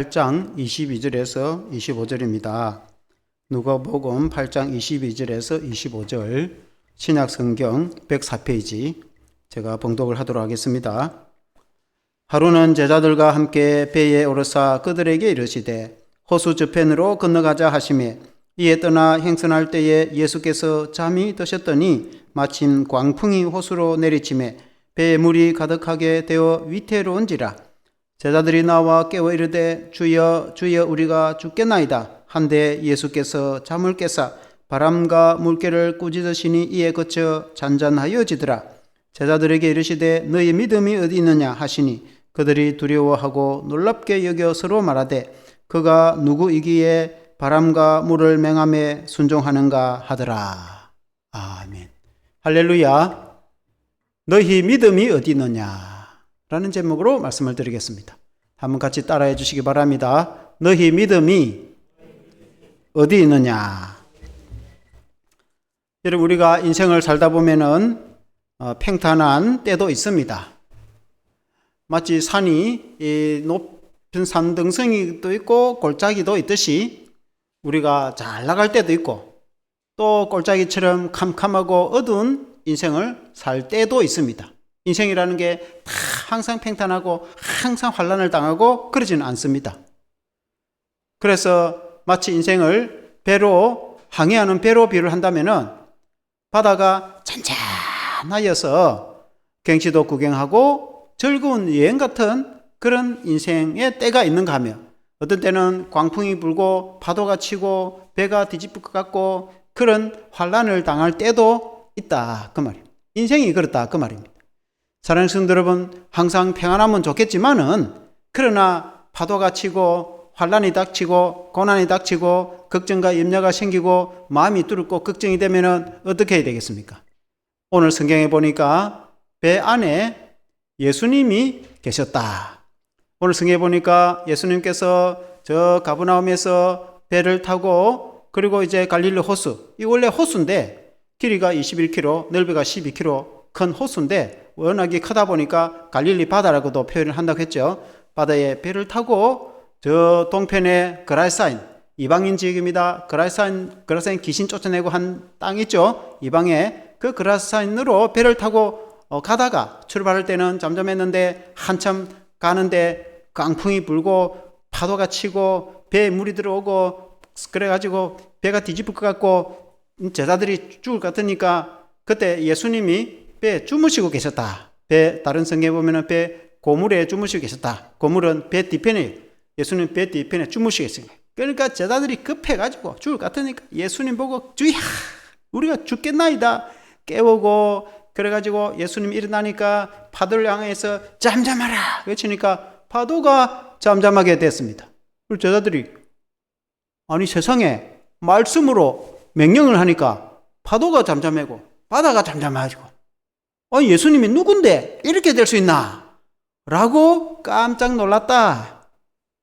8장 22절에서 25절입니다. 누가복음 8장 22절에서 25절, 신약성경 104페이지 제가 봉독을 하도록 하겠습니다. 하루는 제자들과 함께 배에 오르사 그들에게 이르시되 호수 저편으로 건너가자 하시매 이에 떠나 행선할 때에 예수께서 잠이 드셨더니 마침 광풍이 호수로 내리치매 배에 물이 가득하게 되어 위태로운지라. 제자들이 나와 깨워 이르되 주여 주여 우리가 죽겠나이다 한데 예수께서 잠을 깨사 바람과 물결을 꾸짖으시니 이에 그쳐 잔잔하여지더라. 제자들에게 이르시되 너희 믿음이 어디 있느냐 하시니 그들이 두려워하고 놀랍게 여겨 서로 말하되 그가 누구이기에 바람과 물을 맹함에 순종하는가 하더라. 아멘. 할렐루야. 너희 믿음이 어디 있느냐 라는 제목으로 말씀을 드리겠습니다. 한번 같이 따라해 주시기 바랍니다. 너희 믿음이 어디 있느냐. 여러분, 우리가 인생을 살다 보면은 팽탄한 때도 있습니다. 마치 산이 높은 산등성이도 있고 골짜기도 있듯이 우리가 잘 나갈 때도 있고 또 골짜기처럼 캄캄하고 어두운 인생을 살 때도 있습니다. 인생이라는 게 다 항상 팽탄하고 항상 환난을 당하고 그러지는 않습니다. 그래서 마치 인생을 배로 항해하는 배로 비유를 한다면은 바다가 잔잔하여서 경치도 구경하고 즐거운 여행 같은 그런 인생의 때가 있는가 하면 어떤 때는 광풍이 불고 파도가 치고 배가 뒤집힐 것 같고 그런 환난을 당할 때도 있다 그 말입니다. 인생이 그렇다 그 말입니다. 사랑하는 성도 여러분, 항상 평안하면 좋겠지만은 그러나 파도가 치고 환난이 닥치고 고난이 닥치고 걱정과 염려가 생기고 마음이 뚫고 걱정이 되면은 어떻게 해야 되겠습니까? 오늘 성경에 보니까 배 안에 예수님이 계셨다. 오늘 성경에 보니까 예수님께서 저 가버나움에서 배를 타고 그리고 이제 갈릴리 호수, 이 원래 호수인데 길이가 21km, 넓이가 12km 큰 호수인데 워낙에 크다 보니까 갈릴리 바다라고도 표현을 한다고 했죠. 바다에 배를 타고 저 동편에 그라사인, 이방인 지역입니다. 그라사인 귀신 쫓아내고 한 땅 있죠. 이방에 그 그라사인으로 배를 타고 가다가 출발할 때는 잠잠했는데 한참 가는데 강풍이 불고 파도가 치고 배에 물이 들어오고 그래가지고 배가 뒤집을 것 같고 제자들이 죽을 것 같으니까 그때 예수님이 배에 주무시고 계셨다. 다른 성경에 보면은 배 고물에 주무시고 계셨다. 고물은 배 뒤편에, 예수님 배 뒤편에 주무시고 계십니다. 그러니까 제자들이 급해가지고 죽을 것 같으니까 예수님 보고 주야 우리가 죽겠나이다 깨우고 그래가지고 예수님 일어나니까 파도를 향해서 잠잠하라 외치니까 파도가 잠잠하게 됐습니다. 그리고 제자들이 아니 세상에 말씀으로 명령을 하니까 파도가 잠잠하고 바다가 잠잠하고 예수님이 누군데 이렇게 될 수 있나? 라고 깜짝 놀랐다.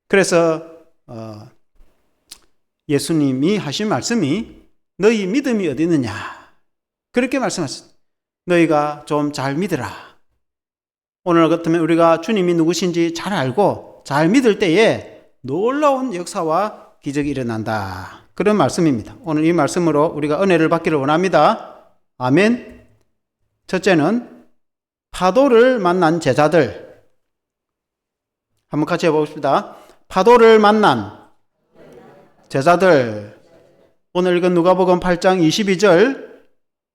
그래서 예수님이 하신 말씀이 너희 믿음이 어디 있느냐? 그렇게 말씀하셨습니다. 너희가 좀 잘 믿으라. 오늘 같으면 우리가 주님이 누구신지 잘 알고 잘 믿을 때에 놀라운 역사와 기적이 일어난다. 그런 말씀입니다. 오늘 이 말씀으로 우리가 은혜를 받기를 원합니다. 아멘. 첫째는 파도를 만난 제자들. 한번 같이 해봅시다. 파도를 만난 제자들. 오늘 읽은 누가복음 8장 22절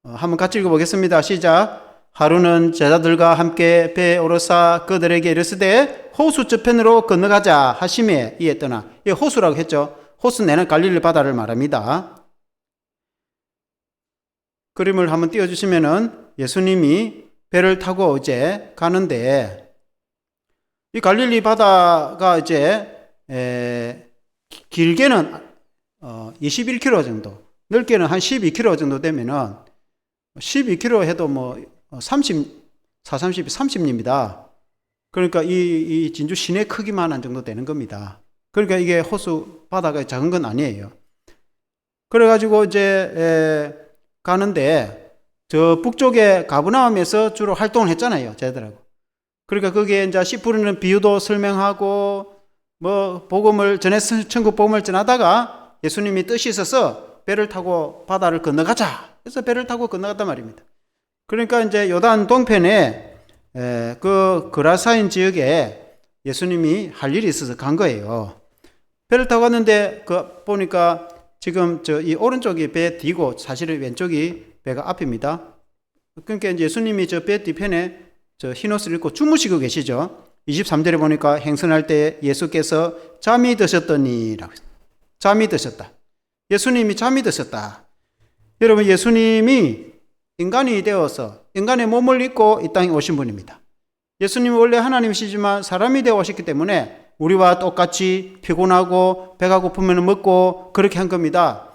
한번 같이 읽어보겠습니다. 시작. 하루는 제자들과 함께 배에 오르사 그들에게 이르시되 호수 저편으로 건너가자 하시매 이에 떠나. 이 호수라고 했죠. 호수 내는 갈릴리 바다를 말합니다. 그림을 한번 띄워주시면은 예수님이 배를 타고 이제 가는데 이 갈릴리 바다가 이제 길게는 21km 정도, 넓게는 한 12km 정도 되면은 12km 해도 뭐 30입니다. 그러니까 이 진주 시내 크기만 한 정도 되는 겁니다. 그러니까 이게 호수 바다가 작은 건 아니에요. 그래가지고 이제 가는데 저 북쪽에 가버나움에서 주로 활동을 했잖아요, 제자들하고. 그러니까 거기에 이제 씨 뿌리는 비유도 설명하고 뭐 복음을 천국 복음을 전하다가 예수님이 뜻이 있어서 배를 타고 바다를 건너가자. 그래서 배를 타고 건너갔단 말입니다. 그러니까 이제 요단 동편에 그 그라사인 지역에 예수님이 할 일이 있어서 간 거예요. 배를 타고 갔는데 그 보니까 지금 이 오른쪽이 배 뒤고 사실은 왼쪽이 배가 앞입니다. 그러니까 이제 예수님이 저 배 뒤편에 저 흰옷을 입고 주무시고 계시죠. 23절에 보니까 행선할 때 예수께서 잠이 드셨더니라고 했어요. 잠이 드셨다. 예수님이 잠이 드셨다. 여러분, 예수님이 인간이 되어서 인간의 몸을 입고 이 땅에 오신 분입니다. 예수님은 원래 하나님이시지만 사람이 되어 오셨기 때문에 우리와 똑같이 피곤하고 배가 고프면 먹고 그렇게 한 겁니다.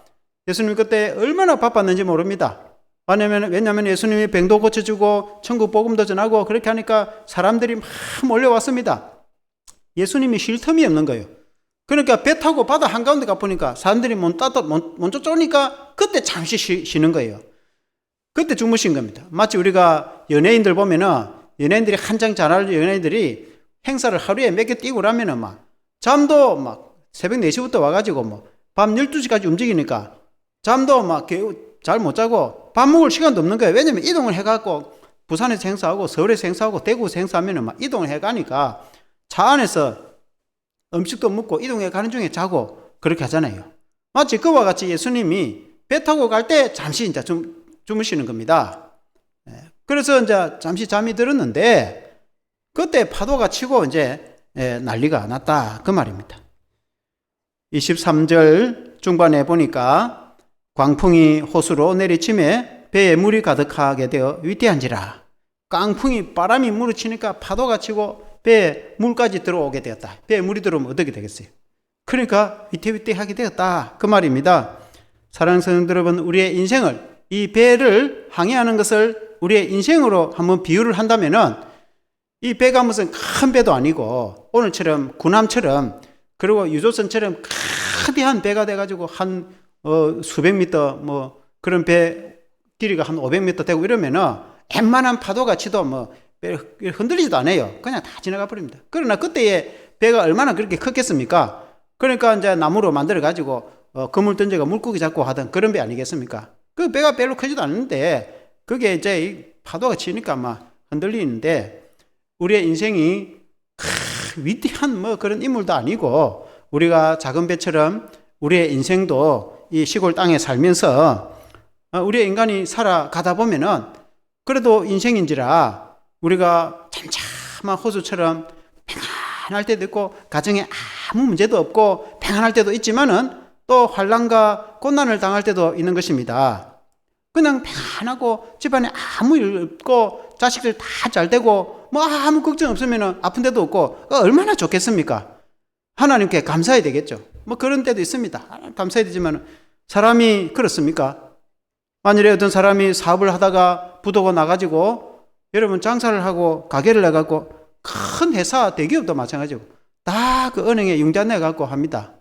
예수님 그때 얼마나 바빴는지 모릅니다. 왜냐하면 예수님이 병도 고쳐주고 천국 복음도 전하고 그렇게 하니까 사람들이 막 몰려왔습니다. 예수님이 쉴 틈이 없는 거예요. 그러니까 배 타고 바다 한가운데 가보니까 사람들이 먼저 쪼니까 그때 잠시 쉬는 거예요. 그때 주무신 겁니다. 마치 우리가 연예인들 보면은 연예인들이 한창 잘하는 연예인들이 행사를 하루에 몇 개 뛰고 나면은 막 잠도 막 새벽 4시부터 와가지고 뭐 밤 12시까지 움직이니까 잠도 막 잘 못 자고 밥 먹을 시간도 없는 거예요. 왜냐면 이동을 해갖고 부산에서 행사하고 서울에서 행사하고 대구에서 행사하면은 막 이동을 해가니까 차 안에서 음식도 먹고 이동해 가는 중에 자고 그렇게 하잖아요. 마치 그와 같이 예수님이 배 타고 갈 때 잠시 이제 주무시는 겁니다. 그래서 이제 잠시 잠이 들었는데 그때 파도가 치고 이제 난리가 났다 그 말입니다. 23절 중반에 보니까 광풍이 호수로 내리치매 배에 물이 가득하게 되어 위태한지라. 깡풍이 바람이 물을 치니까 파도가 치고 배에 물까지 들어오게 되었다. 배에 물이 들어오면 어떻게 되겠어요? 그러니까 위태위태하게 되었다 그 말입니다. 사랑하는 성도 여러분, 우리의 인생을 이 배를 항해하는 것을 우리의 인생으로 한번 비유를 한다면은 이 배가 무슨 큰 배도 아니고 오늘처럼 군함처럼 그리고 유조선처럼 거대한 배가 돼가지고 한 수백 미터 뭐 그런 배 길이가 한 500m 되고 이러면은 웬만한 파도가 치도 뭐 흔들리지도 않아요. 그냥 다 지나가 버립니다. 그러나 그때의 배가 얼마나 그렇게 컸겠습니까? 그러니까 이제 나무로 만들어 가지고 그물 던져가 물고기 잡고 하던 그런 배 아니겠습니까? 그 배가 별로 크지도 않는데 그게 이제 파도가 치니까 막 흔들리는데 우리의 인생이 위대한 뭐 그런 인물도 아니고 우리가 작은 배처럼 우리의 인생도 이 시골 땅에 살면서 우리의 인간이 살아가다 보면은 그래도 인생인지라 우리가 잠잠한 호수처럼 평안할 때도 있고 가정에 아무 문제도 없고 평안할 때도 있지만은 또 환난과 고난을 당할 때도 있는 것입니다. 그냥 평안하고 집안에 아무 일 없고 자식들 다 잘 되고 뭐 아무 걱정 없으면은 아픈 데도 없고 얼마나 좋겠습니까? 하나님께 감사해야 되겠죠. 뭐 그런 때도 있습니다. 감사해야 되지만 사람이 그렇습니까? 만일에 어떤 사람이 사업을 하다가 부도가 나가지고 여러분 장사를 하고 가게를 내갖고 큰 회사 대기업도 마찬가지고 다 그 은행에 융자 내갖고 합니다.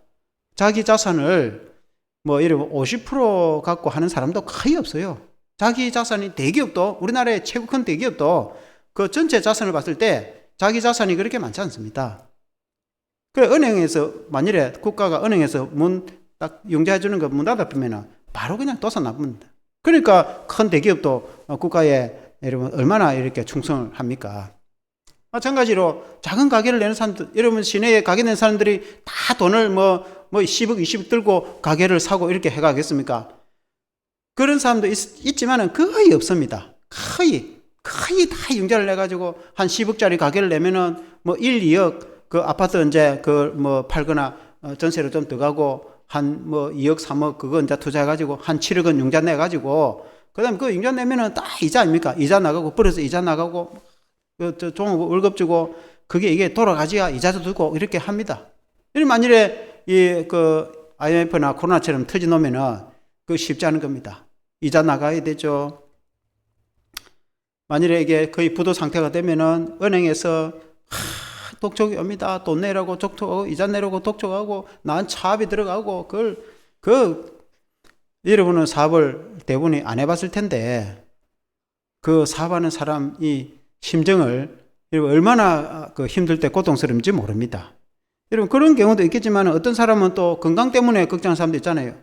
자기 자산을 뭐 여러분 50% 갖고 하는 사람도 거의 없어요. 자기 자산이 대기업도 우리나라의 최고 큰 대기업도 그 전체 자산을 봤을 때 자기 자산이 그렇게 많지 않습니다. 그래 은행에서 만일에 국가가 은행에서 문 딱 융자해 주는 거 문 닫아보면 바로 그냥 도산 납니다. 그러니까 큰 대기업도 국가에 여러분 얼마나 이렇게 충성을 합니까? 마찬가지로 작은 가게를 내는 사람들, 여러분 시내에 가게 낸 사람들이 다 돈을 뭐 10억, 20억 들고 가게를 사고 이렇게 해가겠습니까? 그런 사람도 있지만은 거의 없습니다. 거의 다 융자를 내가지고 한 10억짜리 가게를 내면은 뭐 1, 2억 그 아파트 이제 그 뭐 팔거나 전세로 좀 더 가고 한 뭐 2억, 3억 그거 이제 투자해가지고 한 7억은 융자 내가지고 그 다음에 그 융자 내면은 딱 이자 아닙니까? 이자 나가고 벌어서 이자 나가고 종 월급 주고 그게 이게 돌아가지야 이자도 두고 이렇게 합니다. 만일에 그 IMF나 코로나처럼 터져놓으면은 그 쉽지 않은 겁니다. 이자 나가야 되죠. 만일에 이게 거의 부도 상태가 되면은 은행에서 독촉이 옵니다. 돈 내라고 독촉하고 이자 내라고 독촉하고 난 차압이 들어가고 여러분은 사업을 대부분이 안 해봤을 텐데 그 사업하는 사람 이 심정을 얼마나 그 힘들 때 고통스러운지 모릅니다. 여러분, 그런 경우도 있겠지만 어떤 사람은 또 건강 때문에 걱정하는 사람도 있잖아요.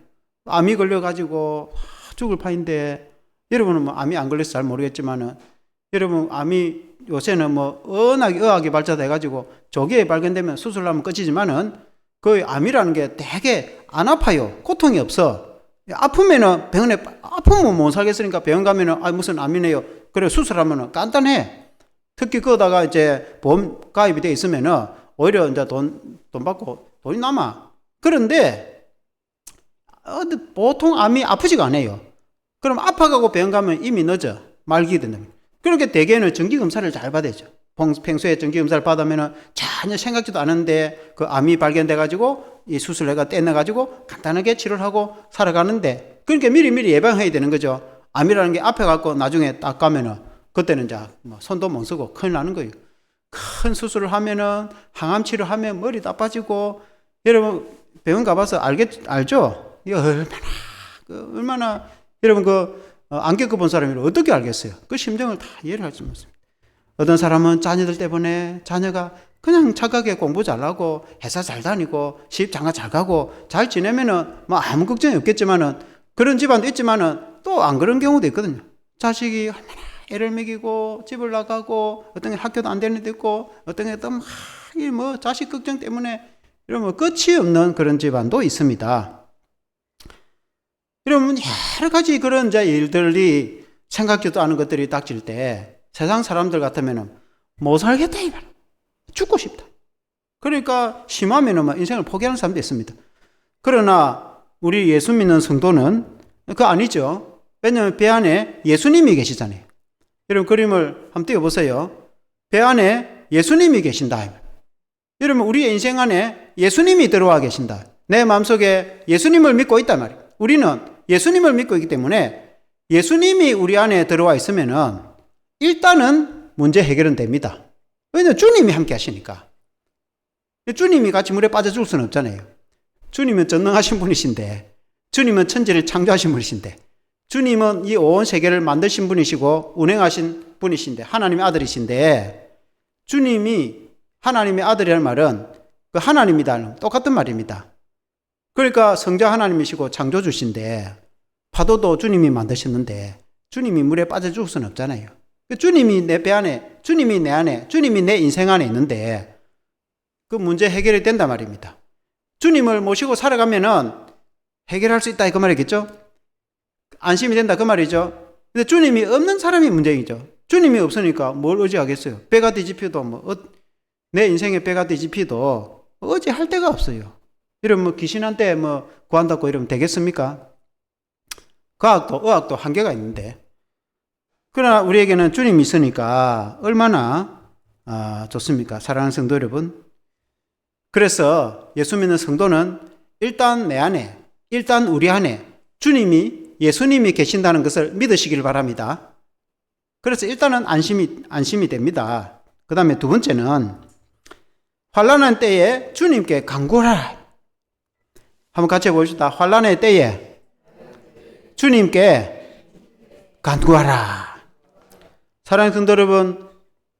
암이 걸려가지고 죽을 판인데, 여러분은 뭐 암이 안 걸려서 잘 모르겠지만은, 여러분, 암이 요새는 뭐 워낙 의학이 발달해가지고 조기에 발견되면 수술하면 끝이지만은 그 암이라는 게 되게 안 아파요. 고통이 없어. 아프면은 병원에, 아프면 못 살겠으니까 병원 가면은 무슨 암이네요. 그래, 수술하면은 간단해. 특히 그거다가 이제 보험 가입이 돼 있으면은 오히려 이제 돈 받고 돈이 남아. 그런데 보통 암이 아프지가 않아요. 그럼 아파가고 병원 가면 이미 늦어. 말기 된다면. 그렇게 대개는 정기검사를 잘 받아야죠. 평소에 정기검사를 받으면 전혀 생각지도 않은데 그 암이 발견돼가지고 이 수술해가 떼내가지고 간단하게 치료를 하고 살아가는데, 그러니까 미리 예방해야 되는 거죠. 암이라는 게 아파갖고 나중에 딱 가면은 그때는 이제 뭐 손도 못 쓰고 큰일 나는 거예요. 큰 수술을 하면은 항암 치료하면 머리 나빠지고, 여러분 병원 가봐서 알죠? 이거 얼마나 여러분 안 겪어본 사람이 어떻게 알겠어요? 그 심정을 다 이해를 할 수 있습니다. 어떤 사람은 자녀들 때문에 자녀가 그냥 착하게 공부 잘하고 회사 잘 다니고 시집 장가 잘 가고 잘 지내면은 뭐 아무 걱정이 없겠지만은, 그런 집안도 있지만은 또 안 그런 경우도 있거든요. 자식이 얼마나 애를 먹이고 집을 나가고 어떤 게 학교도 안 되는 데도 있고 어떤 게 또 뭐 자식 걱정 때문에 이런 뭐 끝이 없는 그런 집안도 있습니다. 여러분, 여러 가지 그런 이제 일들이 생각지도 않은 것들이 닥칠 때 세상 사람들 같으면은 못 살겠다 이 말, 죽고 싶다. 그러니까 심하면은 막 인생을 포기하는 사람도 있습니다. 그러나 우리 예수 믿는 성도는 그거 아니죠. 왜냐하면 배 안에 예수님이 계시잖아요. 여러분, 그림을 한번 띄워보세요. 배 안에 예수님이 계신다. 여러분, 우리의 인생 안에 예수님이 들어와 계신다. 내 마음속에 예수님을 믿고 있단 말이에요. 우리는 예수님을 믿고 있기 때문에 예수님이 우리 안에 들어와 있으면은 일단은 문제 해결은 됩니다. 왜냐하면 주님이 함께 하시니까. 주님이 같이 물에 빠져 죽을 수는 없잖아요. 주님은 전능하신 분이신데, 주님은 천지를 창조하신 분이신데, 주님은 이 온 세계를 만드신 분이시고 운행하신 분이신데, 하나님의 아들이신데, 주님이 하나님의 아들이라는 말은 그 하나님이다 똑같은 말입니다. 그러니까 성자 하나님이시고 창조주신데, 파도도 주님이 만드셨는데 주님이 물에 빠져 죽을 수는 없잖아요. 주님이 내 배 안에, 주님이 내 안에, 주님이 내 인생 안에 있는데 그 문제 해결이 된단 말입니다. 주님을 모시고 살아가면은 해결할 수 있다 그 말이겠죠? 안심이 된다 그 말이죠. 근데 주님이 없는 사람이 문제이죠. 주님이 없으니까 뭘 의지하겠어요? 배가 뒤집혀도 내 인생에 배가 뒤집혀도 의지할 데가 없어요. 이러면 뭐 귀신한테 뭐 구한다고 이러면 되겠습니까? 과학도 의학도 한계가 있는데, 그러나 우리에게는 주님이 있으니까 얼마나 좋습니까? 사랑하는 성도 여러분. 그래서 예수 믿는 성도는 일단 내 안에, 일단 우리 안에 예수님이 계신다는 것을 믿으시길 바랍니다. 그래서 일단은 안심이 됩니다. 그 다음에 두 번째는 환난한 때에 주님께 간구하라. 한번 같이 해봅시다. 환난의 때에 주님께 간구하라. 사랑하는 성도 여러분,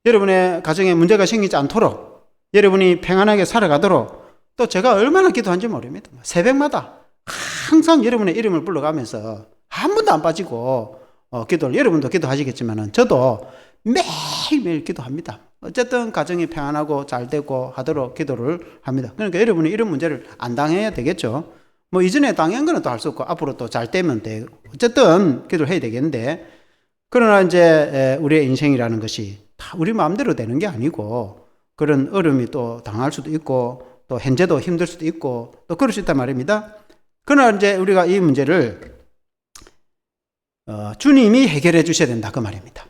여러분의 가정에 문제가 생기지 않도록, 여러분이 평안하게 살아가도록 또 제가 얼마나 기도한지 모릅니다. 새벽마다 항상 여러분의 이름을 불러가면서 한 번도 안 빠지고 여러분도 기도하시겠지만 저도 매일매일 기도합니다. 어쨌든 가정이 평안하고 잘 되고 하도록 기도를 합니다. 그러니까 여러분이 이런 문제를 안 당해야 되겠죠. 뭐 이전에 당한 거는 또 할 수 없고 앞으로 또 잘 되면 돼. 어쨌든 기도를 해야 되겠는데, 그러나 이제 우리의 인생이라는 것이 다 우리 마음대로 되는 게 아니고 그런 어려움이 또 당할 수도 있고 또 현재도 힘들 수도 있고 또 그럴 수 있단 말입니다. 그러나 이제 우리가 이 문제를 주님이 해결해 주셔야 된다 그 말입니다.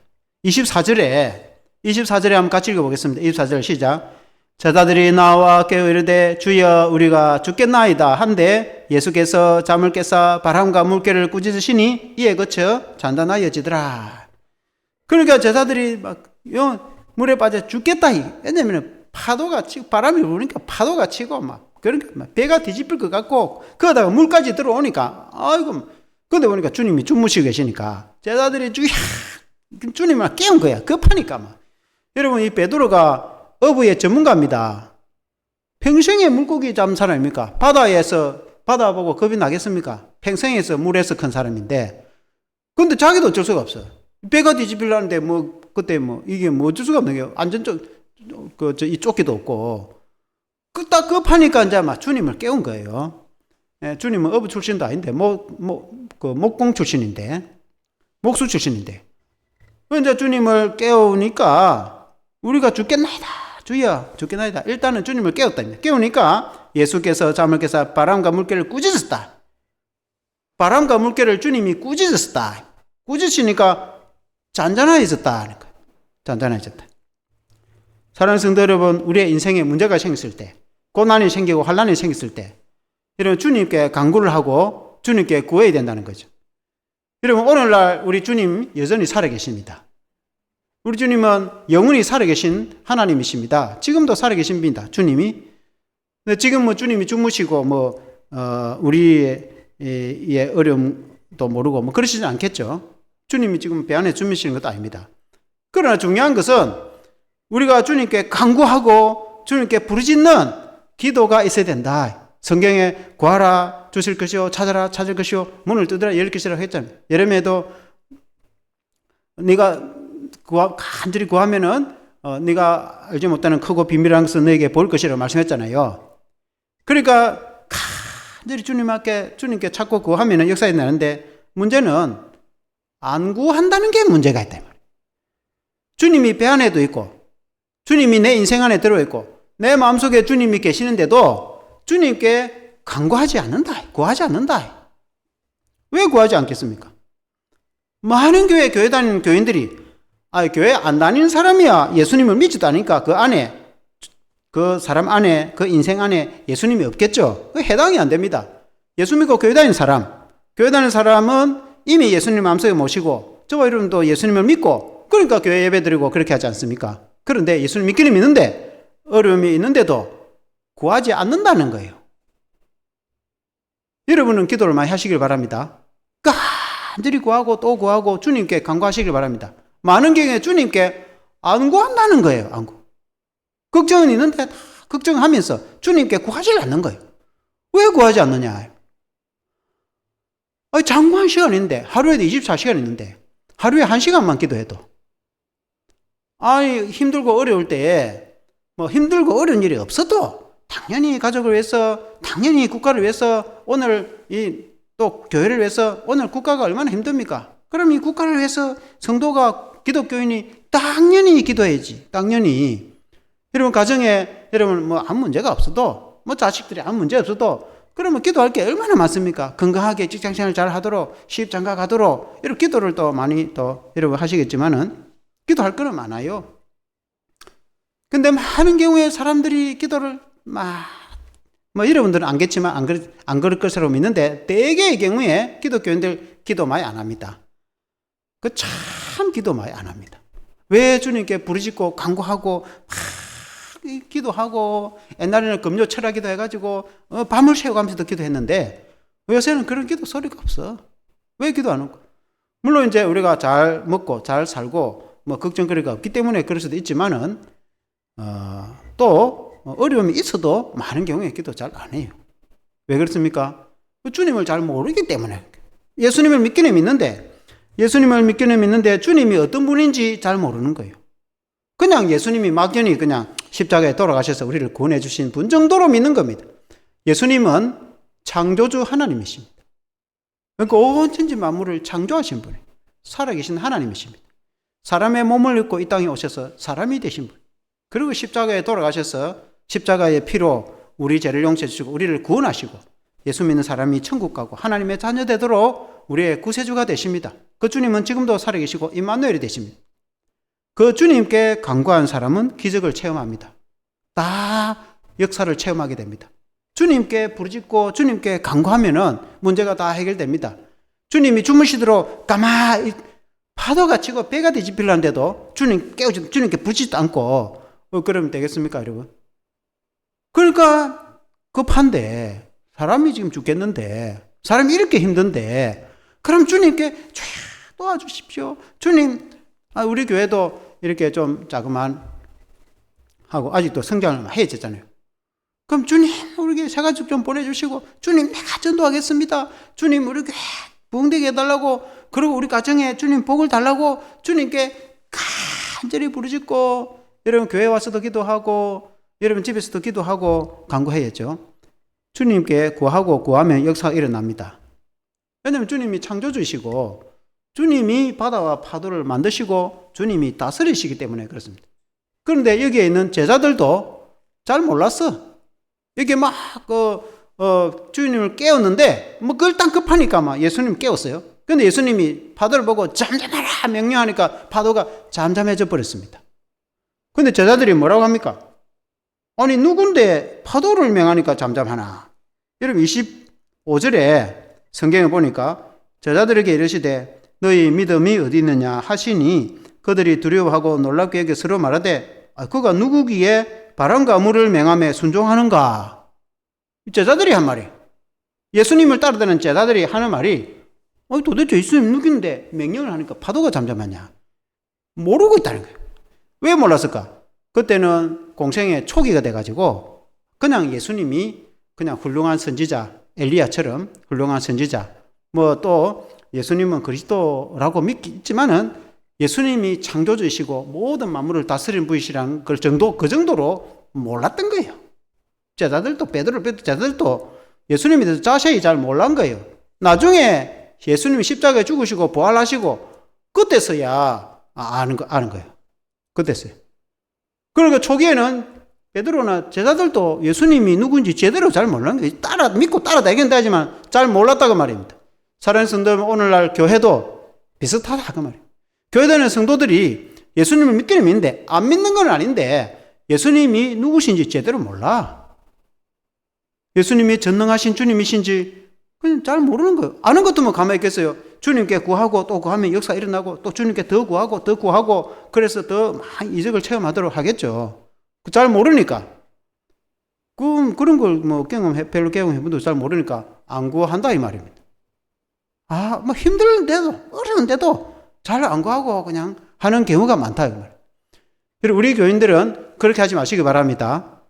24절에 한번 같이 읽어보겠습니다. 24절 시작. 제자들이 나와 깨어 이르되 주여 우리가 죽겠나이다 한데 예수께서 잠을 깨사 바람과 물결을 꾸짖으시니 이에 그쳐 잔잔하여지더라. 그러니까 제자들이 막 물에 빠져 죽겠다. 왜냐면 파도가 치고 바람이 부니까 파도가 치고 그러니까 배가 뒤집힐 것 같고 그러다가 물까지 들어오니까 아이고, 근데 보니까 주님이 주무시고 계시니까 제자들이 주님을 깨운 거야. 급하니까 여러분, 이 베드로가 어부의 전문가입니다. 평생에 물고기 잡은 사람입니까? 바다 보고 겁이 나겠습니까? 평생에서 물에서 큰 사람인데, 근데 자기도 어쩔 수가 없어. 배가 뒤집히려는데 그때 이게 어쩔 수가 없는 게 이 조끼도 없고, 딱 급하니까 이제 막 주님을 깨운 거예요. 예, 주님은 어부 출신도 아닌데, 목공 출신인데, 목수 출신인데. 이제 주님을 깨우니까, 우리가 죽겠나이다. 주여, 죽겠나이다. 일단은 주님을 깨웠다. 깨우니까 예수께서 잠을 깨서 바람과 물결을 꾸짖었다. 바람과 물결을 주님이 꾸짖었다. 꾸짖으니까 잔잔해졌다. 잔잔해졌다. 사랑하는 성도 여러분, 우리의 인생에 문제가 생겼을 때, 고난이 생기고 환난이 생겼을 때, 여러분 주님께 간구를 하고 주님께 구해야 된다는 거죠. 여러분 오늘날 우리 주님 여전히 살아계십니다. 우리 주님은 영원히 살아계신 하나님이십니다. 지금도 살아계십니다. 주님이. 근데 지금 주님이 주무시고 우리의 어려움도 모르고 그러시진 않겠죠. 주님이 지금 배 안에 주무시는 것도 아닙니다. 그러나 중요한 것은 우리가 주님께 간구하고 주님께 부르짖는 기도가 있어야 된다. 성경에 구하라 주실 것이요, 찾아라 찾을 것이요, 문을 두드라 열 것이라고 했잖아요. 예레미야도 네가 간절히 구하면은 네가 알지 못하는 크고 비밀한 것을 너에게 볼 것이라고 말씀했잖아요. 그러니까 간절히 주님께 찾고 구하면은 역사에 나는데, 문제는 안 구한다는 게 문제가 있다. 주님이 배 안에도 있고 주님이 내 인생 안에 들어있고 내 마음속에 주님이 계시는데도 주님께 간구하지 않는다. 구하지 않는다. 왜 구하지 않겠습니까? 많은 교회 다니는 교인들이 교회 안 다니는 사람이야 예수님을 믿지도 않으니까 그 사람 안에, 그 인생 안에 예수님이 없겠죠. 해당이 안 됩니다. 예수 믿고 교회 다니는 사람은 이미 예수님 마음속에 모시고 저와 여러분도 예수님을 믿고 그러니까 교회 예배 드리고 그렇게 하지 않습니까? 그런데 예수님 믿기는 믿는데 어려움이 있는데도 구하지 않는다는 거예요. 여러분은 기도를 많이 하시길 바랍니다. 간절히 구하고 또 구하고 주님께 간구하시길 바랍니다. 많은 경우에 주님께 안 구한다는 거예요. 안 구. 걱정은 있는데 다 걱정하면서 주님께 구하지 않는 거예요. 왜 구하지 않느냐? 장구한 시간인데, 하루에도 24시간 있는데 하루에 1시간만 기도해도 힘들고 어려울 때에 힘들고 어려운 일이 없어도 당연히 가족을 위해서, 당연히 국가를 위해서, 오늘 또 교회를 위해서, 오늘 국가가 얼마나 힘듭니까? 그럼 이 국가를 위해서 성도가, 기독교인이 당연히 기도해야지. 당연히. 여러분 가정에 여러분 아무 문제가 없어도, 자식들이 아무 문제 없어도 그러면 기도할 게 얼마나 많습니까? 건강하게 직장생활 잘 하도록, 시집 장가 가도록, 이런 기도를 또 많이 또 여러분 하시겠지만은 기도할 거는 많아요. 근데 많은 경우에 사람들이 기도를 여러분들은 안겠지만 안 그럴 것으로 믿는데, 대개의 경우에 기독교인들 기도 많이 안 합니다. 참 기도 많이 안 합니다. 왜 주님께 부르짖고 간구하고 기도하고, 옛날에는 금요 철학기도 해가지고 밤을 새워가면서도 기도했는데 요새는 그런 기도 소리가 없어. 왜 기도 안 하고? 물론 이제 우리가 잘 먹고 잘 살고 걱정거리가 없기 때문에 그럴 수도 있지만은 또 어려움이 있어도 많은 경우에 기도 잘 안 해요. 왜 그렇습니까? 주님을 잘 모르기 때문에. 예수님을 믿기는 믿는데 주님이 어떤 분인지 잘 모르는 거예요. 그냥 예수님이 막연히 그냥 십자가에 돌아가셔서 우리를 구원해 주신 분 정도로 믿는 겁니다. 예수님은 창조주 하나님이십니다. 그러니까 온 천지 만물을 창조하신 분이에요. 살아계신 하나님이십니다. 사람의 몸을 입고 이 땅에 오셔서 사람이 되신 분. 그리고 십자가에 돌아가셔서 십자가의 피로 우리 죄를 용서해 주시고 우리를 구원하시고 예수 믿는 사람이 천국 가고 하나님의 자녀 되도록 우리의 구세주가 되십니다. 그 주님은 지금도 살아계시고 임마누엘이 되십니다. 그 주님께 간구한 사람은 기적을 체험합니다. 다 역사를 체험하게 됩니다. 주님께 부르짖고 주님께 간구하면은 문제가 다 해결됩니다. 주님이 주무시도록 가만히 파도가 치고 배가 뒤집히려는데도 주님께 부르짖지도 않고 그러면 되겠습니까, 여러분? 그러니까 급한데, 사람이 지금 죽겠는데, 사람이 이렇게 힘든데, 그럼 주님께 도와주십시오. 주님, 우리 교회도 이렇게 좀 자그만 하고 아직도 성장을 많이 해졌잖아요. 그럼 주님, 우리에게 새 가족 좀 보내주시고, 주님, 내가 전도하겠습니다. 주님, 우리 교회 부흥되게 해달라고, 그리고 우리 가정에 주님 복을 달라고 주님께 간절히 부르짖고, 여러분 교회 와서도 기도하고, 여러분 집에서도 기도하고 간구해야죠. 주님께 구하면 역사가 일어납니다. 왜냐하면 주님이 창조주이시고, 주님이 바다와 파도를 만드시고, 주님이 다스리시기 때문에 그렇습니다. 그런데 여기에 있는 제자들도 잘 몰랐어. 여기 막, 주님을 깨웠는데, 일단 급하니까 막 예수님 깨웠어요. 근데 예수님이 파도를 보고 잠잠하라 명령하니까 파도가 잠잠해져 버렸습니다. 근데 제자들이 뭐라고 합니까? 아니, 누군데 파도를 명하니까 잠잠하나? 여러분, 25절에 성경에 보니까 제자들에게 이르시되, 너희 믿음이 어디 있느냐 하시니, 그들이 두려워하고 놀랍게 여겨 서로 말하되, 그가 누구기에 바람과 물을 명함에 순종하는가? 제자들이 한 말이, 예수님을 따르는 제자들이 하는 말이, 도대체 예수님 누군데 명령을 하니까 파도가 잠잠하냐? 모르고 있다는 거예요. 왜 몰랐을까? 그때는 공생의 초기가 돼가지고 그냥 예수님이 그냥 훌륭한 선지자, 엘리야처럼 훌륭한 선지자, 또 예수님은 그리스도라고 믿지만은 예수님이 창조주이시고 모든 만물을 다스리는 분이시라는 그 정도로 몰랐던 거예요. 제자들도 제자들도 예수님에 대해서 자세히 잘 몰란 거예요. 나중에 예수님이 십자가에 죽으시고 부활하시고 그때서야 아는 거예요. 그때서야. 그러니까 초기에는 베드로나 제자들도 예수님이 누군지 제대로 잘 몰랐는 거예요. 믿고 따라다니긴다 하지만 잘 몰랐다고 말입니다. 사랑하는 성도, 오늘날 교회도 비슷하다 그 말이에요. 교회 다니는 성도들이 예수님을 믿기는 믿는데 안 믿는 건 아닌데 예수님이 누구신지 제대로 몰라. 예수님이 전능하신 주님이신지 그냥 잘 모르는 거예요. 아는 것도 뭐 가만히 있겠어요. 주님께 구하고 또 구하면 역사 일어나고 또 주님께 더 구하고 그래서 더 많은 이적을 체험하도록 하겠죠. 잘 모르니까. 그런 걸 별로 경험해본 도 잘 모르니까 안 구한다 이 말입니다. 힘들는데도 어려운데도 잘 안 구하고 그냥 하는 경우가 많다 이 말이에요. 우리 교인들은 그렇게 하지 마시기 바랍니다.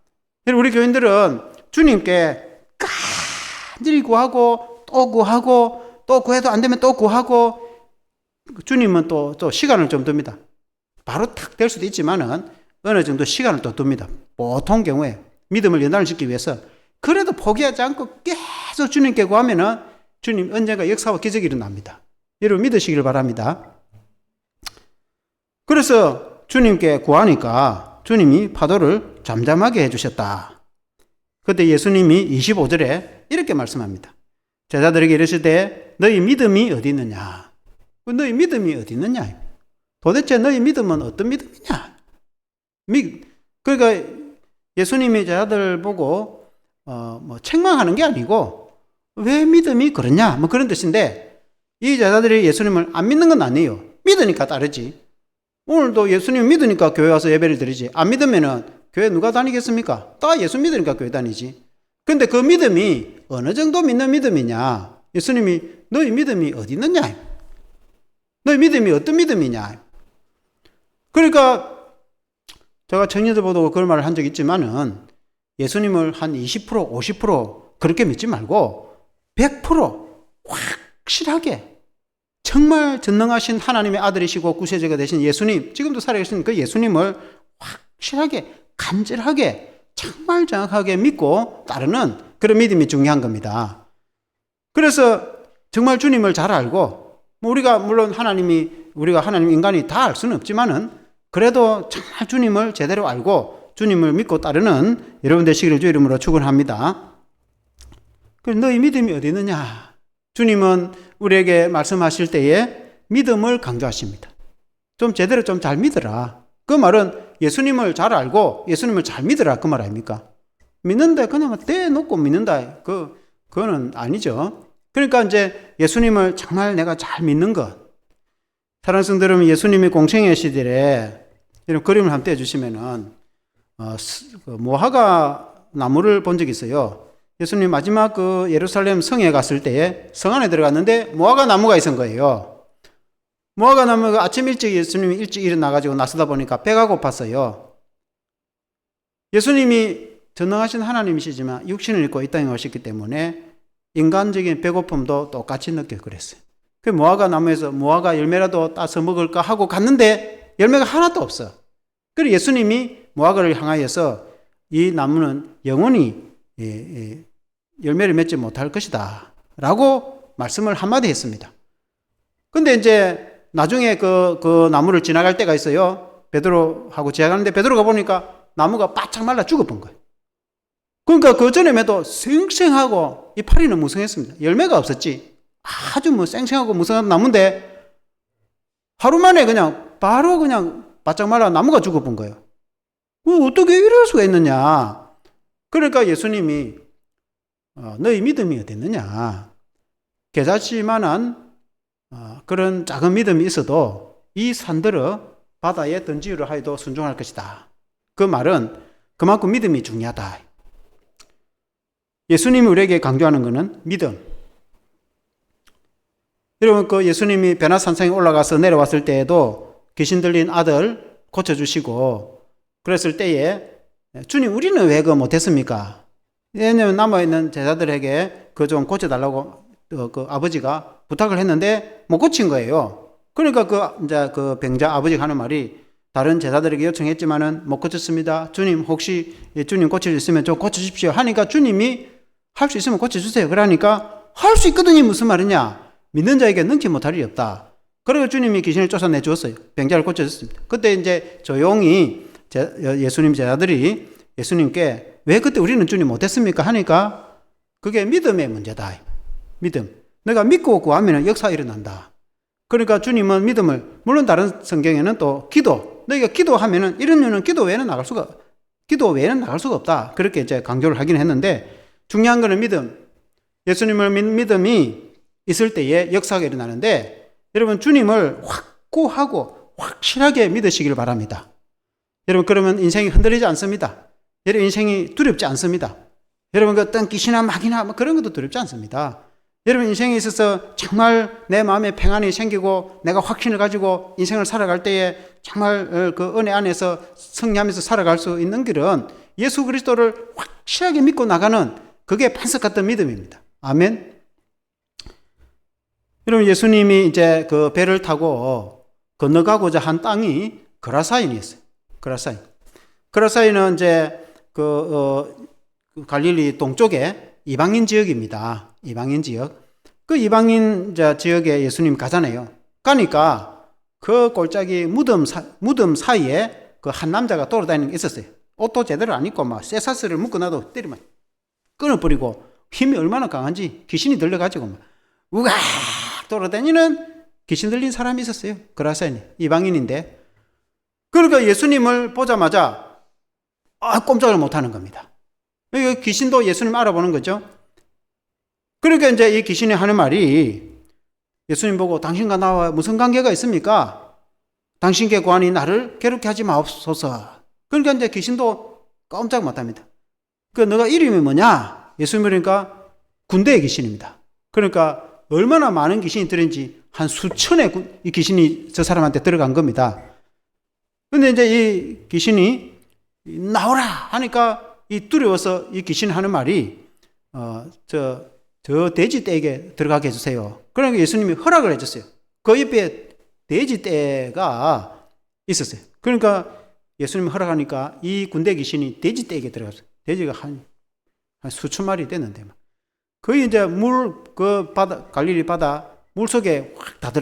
우리 교인들은 주님께 간절히 구하고 또 구해도 안 되면 또 구하고, 주님은 또 시간을 좀 둡니다. 바로 탁 될 수도 있지만은 어느 정도 시간을 또 둡니다. 보통 경우에 믿음을 연단시키기 위해서. 그래도 포기하지 않고 계속 주님께 구하면은 주님 언젠가 역사와 기적이 일어납니다. 여러분 믿으시길 바랍니다. 그래서 주님께 구하니까 주님이 파도를 잠잠하게 해주셨다. 그때 예수님이 25절에 이렇게 말씀합니다. 제자들에게 이르시되 너희 믿음이 어디 있느냐? 너희 믿음이 어디 있느냐? 도대체 너희 믿음은 어떤 믿음이냐? 그러니까 예수님이 제자들 보고 책망하는 게 아니고 왜 믿음이 그러냐? 그런 뜻인데, 이 제자들이 예수님을 안 믿는 건 아니에요. 믿으니까 따르지. 오늘도 예수님 믿으니까 교회 와서 예배를 드리지. 안 믿으면은 교회 누가 다니겠습니까? 다 예수 믿으니까 교회 다니지. 근데 그 믿음이 어느 정도 믿는 믿음이냐? 예수님이 너희 믿음이 어디 있느냐? 너희 믿음이 어떤 믿음이냐? 그러니까 제가 청년들 보고 그런 말을 한 적이 있지만은 예수님을 한 20%, 50% 그렇게 믿지 말고 100% 확실하게 정말 전능하신 하나님의 아들이시고 구세주가 되신 예수님, 지금도 살아계신 그 예수님을 확실하게 간절하게 정말 정확하게 믿고 따르는 그런 믿음이 중요한 겁니다. 그래서 정말 주님을 잘 알고, 물론 우리가 하나님 인간이 다 알 수는 없지만은 그래도 정말 주님을 제대로 알고 주님을 믿고 따르는 여러분 되시기를 주 이름으로 축원합니다. 그럼 너희 믿음이 어디 있느냐? 주님은 우리에게 말씀하실 때에 믿음을 강조하십니다. 좀 제대로 좀 잘 믿어라. 그 말은 예수님을 잘 알고 예수님을 잘 믿으라 그 말 아닙니까? 믿는데 그냥 떼놓고 믿는다. 그거는 아니죠. 그러니까 이제 예수님을 정말 내가 잘 믿는 것. 사랑하는 성도 여러분, 예수님이 공생애 시절에 이런 그림을 한번 떼주시면은 무화과 나무를 본 적이 있어요. 예수님 마지막 그 예루살렘 성에 갔을 때에 성 안에 들어갔는데 무화과 나무가 있은 거예요. 무화과 나무가 아침 일찍 예수님이 일찍 일어나가지고 나서다 보니까 배가 고팠어요. 예수님이 전능하신 하나님이시지만 육신을 입고 이 땅에 오셨기 때문에 인간적인 배고픔도 똑같이 느껴 그랬어요. 그 무화과 나무에서 무화과 열매라도 따서 먹을까 하고 갔는데 열매가 하나도 없어. 그래서 예수님이 무화과를 향하여서 이 나무는 영원히 열매를 맺지 못할 것이다 라고 말씀을 한마디 했습니다. 근데 이제 나중에 그 나무를 지나갈 때가 있어요. 베드로하고 지나가는데 베드로가 보니까 나무가 바짝 말라 죽어본 거예요. 그러니까 그 전에도 쌩쌩하고 이파리는 무성했습니다. 열매가 없었지. 아주 뭐 쌩쌩하고 무성한 나무인데 하루 만에 그냥 바로 그냥 바짝 말라 나무가 죽어본 거예요. 어떻게 이럴 수가 있느냐. 그러니까 예수님이 너희 믿음이 어땠느냐. 개자치만한 그런 작은 믿음이 있어도 이 산들을 바다에 던지우려 하여도 순종할 것이다. 그 말은 그만큼 믿음이 중요하다. 예수님이 우리에게 강조하는 것은 믿음. 여러분, 그 예수님이 베나산성에 올라가서 내려왔을 때에도 귀신 들린 아들 고쳐주시고 그랬을 때에 주님, 우리는 왜 그거 못했습니까? 왜냐하면 남아있는 제자들에게 그거 좀 고쳐달라고 그 아버지가 부탁을 했는데 못 고친 거예요. 그러니까 이제 그 병자 아버지가 하는 말이 다른 제자들에게 요청했지만은 못 고쳤습니다. 주님, 혹시 주님 고칠 수 있으면 좀 고쳐주십시오. 하니까 주님이 할 수 있으면 고쳐주세요. 그러니까 할 수 있거든요. 무슨 말이냐? 믿는 자에게 능치 못할 일이 없다. 그리고 주님이 귀신을 쫓아내 주었어요. 병자를 고쳐줬습니다. 그때 이제 조용히 예수님 제자들이 예수님께 왜 그때 우리는 주님 못했습니까? 하니까 그게 믿음의 문제다. 믿음. 내가 믿고 구하면 역사가 일어난다. 그러니까 주님은 믿음을, 물론 다른 성경에는 또 기도, 너희가 기도하면은 이런 이유는 기도 외에는 나갈 수가 없다. 그렇게 이제 강조를 하긴 했는데 중요한 거는 믿음. 예수님을 믿음이 있을 때에 역사가 일어나는데 여러분 주님을 확고하고 확실하게 믿으시길 바랍니다. 여러분 그러면 인생이 흔들리지 않습니다. 여러분 인생이 두렵지 않습니다. 여러분 어떤 귀신이나 마귀나 그런 것도 두렵지 않습니다. 여러분 인생에 있어서 정말 내 마음에 평안이 생기고 내가 확신을 가지고 인생을 살아갈 때에 정말 그 은혜 안에서 승리하면서 살아갈 수 있는 길은 예수 그리스도를 확실하게 믿고 나가는 그게 반석 같은 믿음입니다. 아멘. 여러분 예수님이 이제 그 배를 타고 건너가고자 한 땅이 그라사인이었어요. 그라사인은 이제 갈릴리 동쪽에 이방인 지역입니다. 이방인 지역. 그 이방인 지역에 예수님 가잖아요. 가니까 그 골짜기 무덤 사이에 그 한 남자가 돌아다니는 게 있었어요. 옷도 제대로 안 입고 막 쇠사슬을 묶고 나도 때리면 끊어버리고 힘이 얼마나 강한지 귀신이 들려가지고 막 우가 돌아다니는 귀신 들린 사람이 있었어요. 그라사인이 이방인인데. 그러니까 예수님을 보자마자 꼼짝을 못하는 겁니다. 귀신도 예수님 알아보는 거죠. 그러니까 이제 이 귀신이 하는 말이 예수님 보고 당신과 나와 무슨 관계가 있습니까? 당신께 구하니 나를 괴롭게 하지 마옵소서. 그러니까 이제 귀신도 꼼짝 못합니다. 너가 이름이 뭐냐? 예수님 그러니까 군대의 귀신입니다. 그러니까 얼마나 많은 귀신이 들은지 한 수천의 이 귀신이 저 사람한테 들어간 겁니다. 근데 이제 이 귀신이 나오라 하니까 이 두려워서 이 귀신이 하는 말이 저 돼지떼에게 들어가게 해주세요. 그러니까 예수님이 허락을 해줬어요. 그 옆에 돼지떼가 있었어요. 그러니까 예수님이 허락하니까 이 군대 귀신이 돼지떼에게 들어갔어요. 돼지가 한 수천 마리 됐는데 거의 이제 갈릴리 바다 물 속에 확 다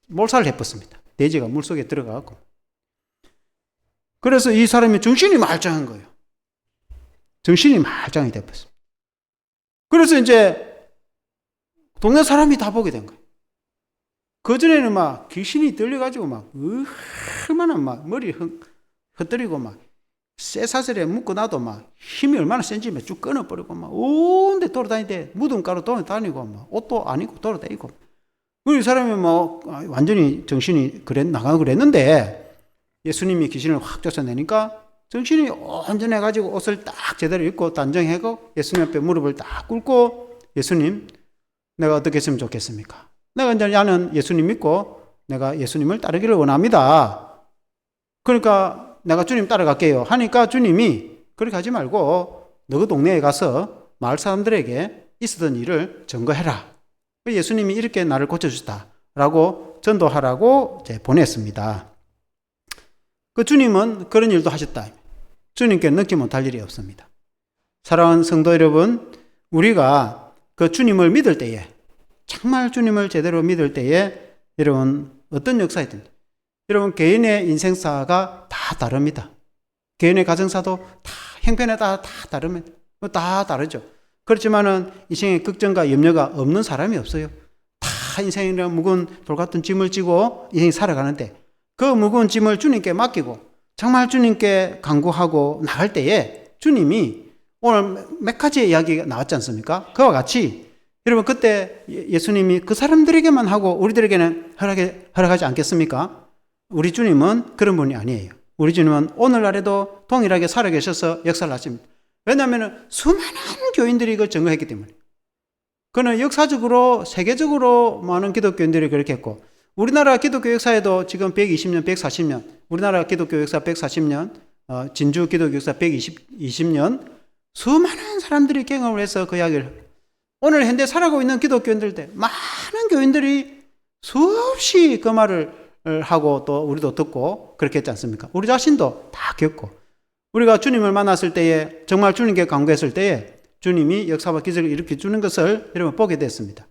몰살을 해버렸습니다. 돼지가 물 속에 들어가고. 그래서 이 사람이 정신이 말짱한 거예요. 정신이 말짱이 돼버렸습니다. 그래서 이제 동네 사람이 다 보게 된 거예요. 그전에는 막 귀신이 들려가지고 막 얼마나 막 머리 흩뜨리고 막 쇠사슬에 묶고 나도 막 힘이 얼마나 센지 쭉 끊어버리고 막 온데 돌아다니는데 무덤가로 돌아다니고 막 옷도 안 입고 돌아다니고. 이 사람이 뭐 완전히 정신이 나가고 그랬는데 예수님이 귀신을 확 쫓아내니까 정신이 온전해가지고 옷을 딱 제대로 입고 단정하고 예수님 앞에 무릎을 딱 꿇고 예수님 내가 어떻게 했으면 좋겠습니까? 내가 이제 나는 예수님 믿고 내가 예수님을 따르기를 원합니다. 그러니까 내가 주님 따라갈게요 하니까 주님이 그렇게 하지 말고 너희 동네에 가서 마을 사람들에게 있었던 일을 증거해라. 예수님이 이렇게 나를 고쳐주셨다라고 전도하라고 보냈습니다. 그 주님은 그런 일도 하셨다. 주님께 넣지 못할 일이 없습니다. 사랑하는 성도 여러분, 우리가 그 주님을 믿을 때에, 정말 주님을 제대로 믿을 때에 여러분 어떤 역사이든 여러분 개인의 인생사가 다 다릅니다. 개인의 가정사도 다 형편에 따라 다 다릅니다. 다 다르죠. 그렇지만은 인생에 걱정과 염려가 없는 사람이 없어요. 다 인생이란 무거운 돌 같은 짐을 지고 인생이 살아가는데 그 무거운 짐을 주님께 맡기고 정말 주님께 간구하고 나갈 때에 주님이 오늘 몇 가지의 이야기가 나왔지 않습니까? 그와 같이 여러분 그때 예수님이 그 사람들에게만 하고 우리들에게는 허락하지 않겠습니까? 우리 주님은 그런 분이 아니에요. 우리 주님은 오늘날에도 동일하게 살아계셔서 역사를 하십니다. 왜냐하면 수많은 교인들이 이걸 증거했기 때문에. 그는 역사적으로 세계적으로 많은 기독교인들이 그렇게 했고 우리나라 기독교 역사에도 지금 120년, 140년 우리나라 기독교 역사 140년 진주 기독교 역사 120년 수많은 사람들이 경험을 해서 그 이야기를 오늘 현대 살아가고 있는 기독교인들 많은 교인들이 수없이 그 말을 하고 또 우리도 듣고 그렇게 했지 않습니까? 우리 자신도 다 겪고 우리가 주님을 만났을 때에 정말 주님께 간구했을 때에 주님이 역사와 기적을 일으켜 주는 것을 여러분 보게 됐습니다.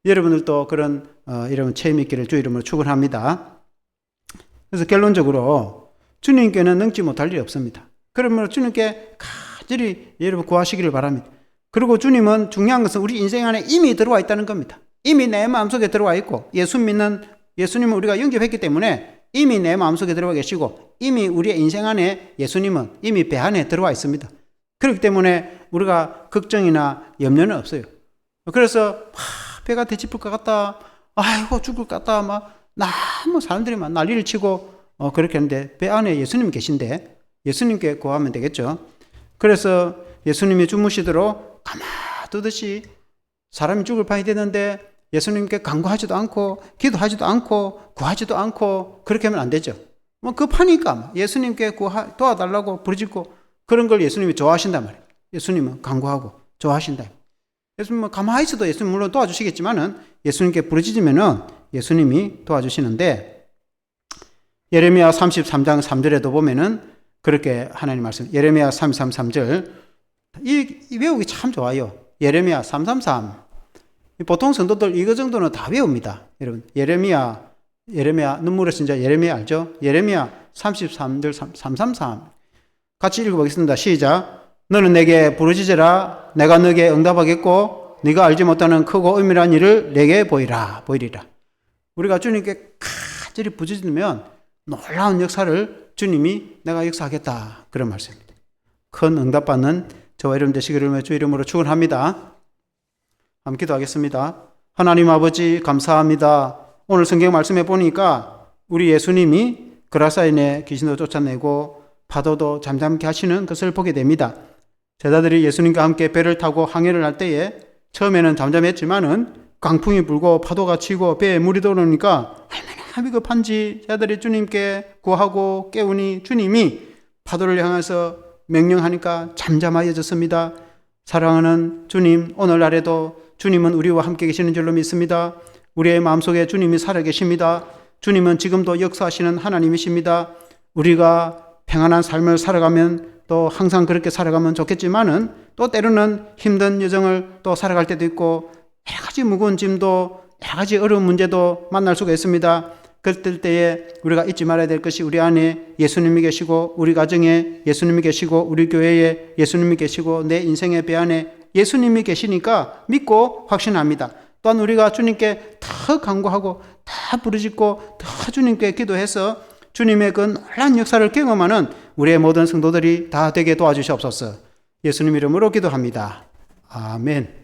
여러분들도 그런 여러분 체험 있기를 주 이름으로 축원합니다. 그래서 결론적으로 주님께는 능지 못할 일이 없습니다. 그러므로 주님께 간절히 여러분 구하시기를 바랍니다. 그리고 주님은 중요한 것은 우리 인생 안에 이미 들어와 있다는 겁니다. 이미 내 마음속에 들어와 있고 예수님을 우리가 영접했기 때문에 이미 내 마음속에 들어와 계시고 이미 우리의 인생 안에 예수님은 이미 배 안에 들어와 있습니다. 그렇기 때문에 우리가 걱정이나 염려는 없어요. 그래서 배가 뒤집을 것 같다. 아이고 죽을 것 같다. 막 너무 사람들이 막 난리를 치고 그렇게 하는데 배 안에 예수님 계신데 예수님께 구하면 되겠죠. 그래서 예수님이 주무시도록 가마두듯이 사람이 죽을 판이 되는데 예수님께 간구하지도 않고 기도하지도 않고 구하지도 않고 그렇게 하면 안 되죠. 뭐 급하니까 예수님께 도와달라고 부르짖고 그런 걸 예수님이 좋아하신단 말이에요. 예수님은 간구하고 좋아하신다. 예수님은 가만히 있어도 예수님 물론 도와주시겠지만은 예수님께 부르짖으면은 예수님이 도와주시는데 예레미야 33장 3절에도 보면은 그렇게 하나님 말씀 예레미야 33, 3절 이 외우기 참 좋아요. 예레미야 333 보통 성도들 이거 정도는 다 외웁니다. 여러분 예레미야 눈물의 선지자 예레미야 알죠? 예레미야 33절 333 같이 읽어보겠습니다. 시작. 너는 내게 부르짖으라. 내가 너에게 응답하겠고 네가 알지 못하는 크고 은밀한 일을 내게 보이리라. 우리가 주님께 간절히 부르짖으면 놀라운 역사를 주님이 내가 역사하겠다. 그런 말씀입니다. 큰 응답받는 저와 여러분 되시기를 주 이름으로 축원합니다. 함께 기도하겠습니다. 하나님 아버지 감사합니다. 오늘 성경 말씀에 보니까 우리 예수님이 그라사인의 귀신도 쫓아내고 파도도 잠잠케 하시는 것을 보게 됩니다. 제자들이 예수님과 함께 배를 타고 항해를 할 때에 처음에는 잠잠했지만은 강풍이 불고 파도가 치고 배에 물이 들어오니까 얼마나 비겁한지 제자들이 주님께 구하고 깨우니 주님이 파도를 향해서 명령하니까 잠잠하여졌습니다. 사랑하는 주님, 오늘날에도 주님은 우리와 함께 계시는 줄로 믿습니다. 우리의 마음속에 주님이 살아계십니다. 주님은 지금도 역사하시는 하나님이십니다. 우리가 평안한 삶을 살아가면 또 항상 그렇게 살아가면 좋겠지만은 또 때로는 힘든 여정을 또 살아갈 때도 있고 여러 가지 무거운 짐도 여러 가지 어려운 문제도 만날 수가 있습니다. 그럴 때에 우리가 잊지 말아야 될 것이 우리 안에 예수님이 계시고 우리 가정에 예수님이 계시고 우리 교회에 예수님이 계시고 내 인생의 배 안에 예수님이 계시니까 믿고 확신합니다. 또한 우리가 주님께 더 간구하고 더 부르짖고 더 주님께 기도해서 주님의 그 놀라운 역사를 경험하는 우리의 모든 성도들이 다 되게 도와주시옵소서. 예수님 이름으로 기도합니다. 아멘.